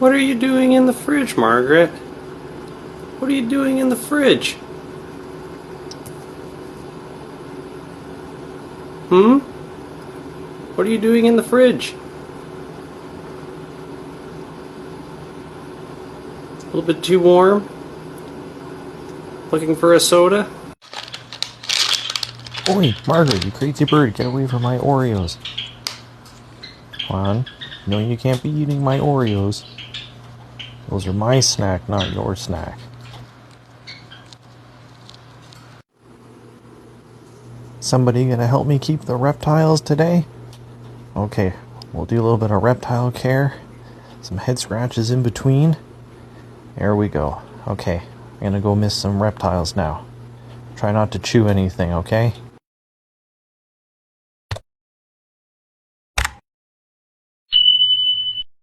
What are you doing in the fridge, Margaret? What are you doing in the fridge? Hmm? What are you doing in the fridge? A little bit too warm? Looking for a soda? Oi, Margaret, you crazy bird, get away from my Oreos. Come on. No, you can't be eating my Oreos. Those are my snack, not your snack. Somebody gonna help me keep the reptiles today? Okay, we'll do a little bit of reptile care. Some head scratches in between. There we go. Okay, I'm gonna go miss some reptiles now. Try not to chew anything, okay?